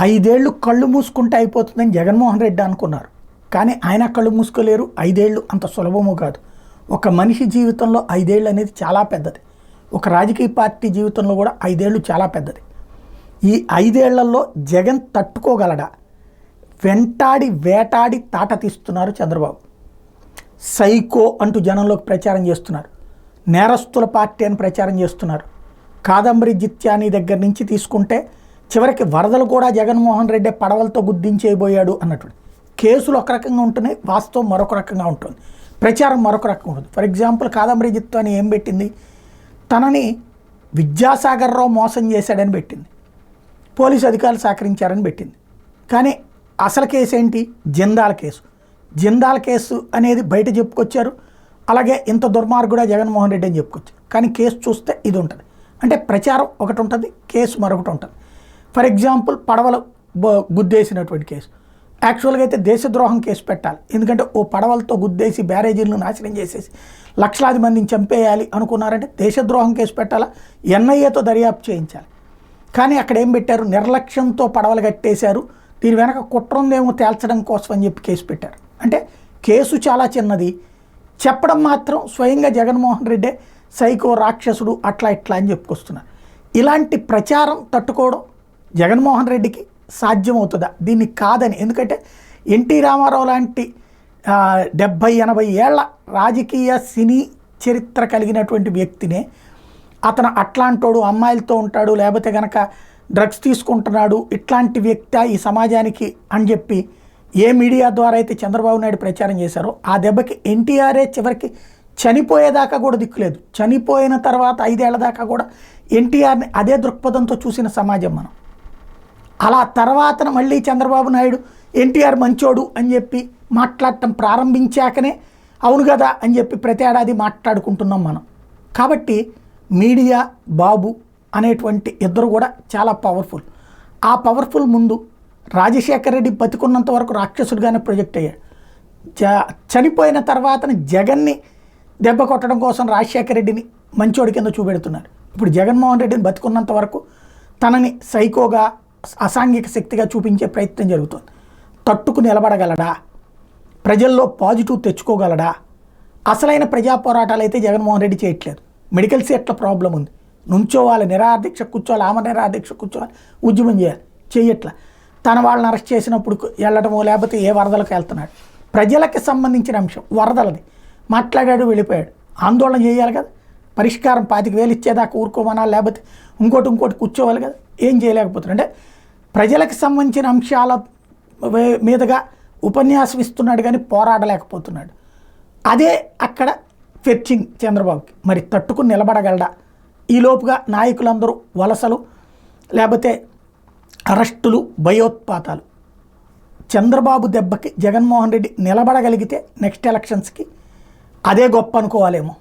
5 ఏళ్ళు కళ్ళు మూసుకుంటే అయిపోతుందని జగన్మోహన్ రెడ్డి అనుకున్నారు. కానీ ఆయన కళ్ళు మూసుకోలేరు. 5 ఏళ్ళు అంత సులభము కాదు. ఒక మనిషి జీవితంలో 5 ఏళ్ళు అనేది చాలా పెద్దది. ఒక రాజకీయ పార్టీ జీవితంలో కూడా 5 ఏళ్ళు చాలా పెద్దది. ఈ 5 ఏళ్లలో జగన్ తట్టుకోగలడా? వెంటాడి వేటాడి తాట తీస్తున్నారు చంద్రబాబు. సైకో అంటూ జనంలోకి ప్రచారం చేస్తున్నారు. నేరస్తుల పార్టీ అని ప్రచారం చేస్తున్నారు. కాదంబరి జిత్యాని దగ్గర నుంచి తీసుకుంటే చివరికి వరదలు కూడా జగన్మోహన్ రెడ్డి పడవలతో గుద్దించేయబోయాడు అన్నట్టు. కేసులు ఒక రకంగా ఉంటున్నాయి, వాస్తవం మరొక రకంగా ఉంటుంది, ప్రచారం మరొక రకంగా ఉంటుంది. ఫర్ ఎగ్జాంపుల్ కాదంబరి జిత్యాని ఏం పెట్టింది? తనని విద్యాసాగర్ రావు మోసం చేశాడని పెట్టింది, పోలీసు అధికారులు సహకరించారని పెట్టింది. కానీ అసలు కేసు ఏంటి? జిందాల్ కేసు. జిందాల్ కేసు అనేది బయట చెప్పుకొచ్చారు. అలాగే ఇంత దుర్మార్గుడా జగన్మోహన్ రెడ్డి అని చెప్పుకొచ్చారు. కానీ కేసు చూస్తే ఇది ఉంటుంది. అంటే ప్రచారం ఒకటి ఉంటుంది, కేసు మరొకటి ఉంటుంది. ఫర్ ఎగ్జాంపుల్ పడవలు గుద్దేసినటువంటి కేసు. యాక్చువల్గా అయితే దేశద్రోహం కేసు పెట్టాలి. ఎందుకంటే ఓ పడవలతో గుద్దేసి బ్యారేజీలను నాశనం చేసేసి లక్షలాది మందిని చంపేయాలి అనుకున్నారంటే దేశద్రోహం కేసు పెట్టాలా, ఎన్ఐఏతో దర్యాప్తు చేయించాలి. కానీ అక్కడ ఏం పెట్టారు? నిర్లక్ష్యంతో పడవలు కట్టేశారు, దీని వెనక కుట్ర ఉందేమో తేల్చడం కోసం అని చెప్పి కేసు పెట్టారు. అంటే కేసు చాలా చిన్నది, చెప్పడం మాత్రం స్వయంగా జగన్మోహన్ రెడ్డే సైకో రాక్షసుడు అట్లా ఇట్లా అని చెప్పుకొస్తున్నారు. ఇలాంటి ప్రచారం తట్టుకోవడం జగన్మోహన్ రెడ్డికి సాధ్యమవుతుందా? దీన్ని కాదని. ఎందుకంటే ఎన్టీ రామారావు లాంటి 70-80 ఏళ్ల రాజకీయ సినీ చరిత్ర కలిగినటువంటి వ్యక్తినే అతను అట్లాంటోడు, అమ్మాయిలతో ఉంటాడు, లేకపోతే కనుక డ్రగ్స్ తీసుకుంటున్నాడు, ఇట్లాంటి వ్యక్తి ఈ సమాజానికి అని చెప్పి ఏ మీడియా ద్వారా అయితే చంద్రబాబు నాయుడు ప్రచారం చేశారో ఆ దెబ్బకి ఎన్టీఆర్ఏ చివరికి చనిపోయేదాకా కూడా దిక్కులేదు. చనిపోయిన తర్వాత 5 ఏళ్ల దాకా కూడా ఎన్టీఆర్ని అదే దృక్పథంతో చూసిన సమాజం మనం. అలా తర్వాత మళ్ళీ చంద్రబాబు నాయుడు ఎన్టీఆర్ మంచోడు అని చెప్పి మాట్లాడటం ప్రారంభించాకనే అవును కదా అని చెప్పి ప్రతి ఏడాది మాట్లాడుకుంటున్నాం మనం. కాబట్టి మీడియా, బాబు అనేటువంటి ఇద్దరు కూడా చాలా పవర్ఫుల్. ఆ పవర్ఫుల్ ముందు రాజశేఖర రెడ్డి బతికున్నంత వరకు రాక్షసుడిగానే ప్రొజెక్ట్ అయ్యాడు. చనిపోయిన తర్వాత జగన్ని దెబ్బ కొట్టడం కోసం రాజశేఖర రెడ్డిని మంచోడి కింద చూపెడుతున్నారు. ఇప్పుడు జగన్మోహన్ రెడ్డిని బతికున్నంత వరకు తనని సైకోగా, అసాంఘిక శక్తిగా చూపించే ప్రయత్నం జరుగుతుంది. తట్టుకు నిలబడగలడా? ప్రజల్లో పాజిటివ్ తెచ్చుకోగలడా? అసలైన ప్రజా పోరాటాలు అయితే జగన్మోహన్ రెడ్డి చేయట్లేదు. మెడికల్ సీట్ల ప్రాబ్లం ఉంది, నుంచోవాలి, నిరాదీక్ష కూర్చోవాలి, ఆమె నిరాదీక్ష కూర్చోవాలి, ఉద్యమం చేయాలి, చెయ్యట్లా. తన వాళ్ళని అరెస్ట్ చేసినప్పుడు వెళ్ళడమో లేకపోతే ఏ వరదలకు వెళ్తున్నాడు. ప్రజలకు సంబంధించిన అంశం వరదలది మాట్లాడాడు, వెళ్ళిపోయాడు. ఆందోళన చేయాలి కదా, పరిష్కారం 25,000 ఇచ్చేదాకా ఊరుకోమనాలి, లేకపోతే ఇంకోటి కూర్చోవాలి కదా. ఏం చేయలేకపోతున్నాడు. అంటే ప్రజలకు సంబంధించిన అంశాల మీదుగా ఉపన్యాసం ఇస్తున్నాడు కానీ పోరాడలేకపోతున్నాడు. అదే అక్కడ ఫెర్చింగ్ చంద్రబాబుకి. మరి తట్టుకుని నిలబడగలడా? ఈలోపుగా నాయకులందరూ వలసలు, లేకపోతే అరెస్టులు, భయోత్పాతాలు. చంద్రబాబు దెబ్బకి జగన్మోహన్ రెడ్డి నిలబడగలిగితే నెక్స్ట్ ఎలక్షన్స్కి అదే గొప్ప అనుకోవాలేమో.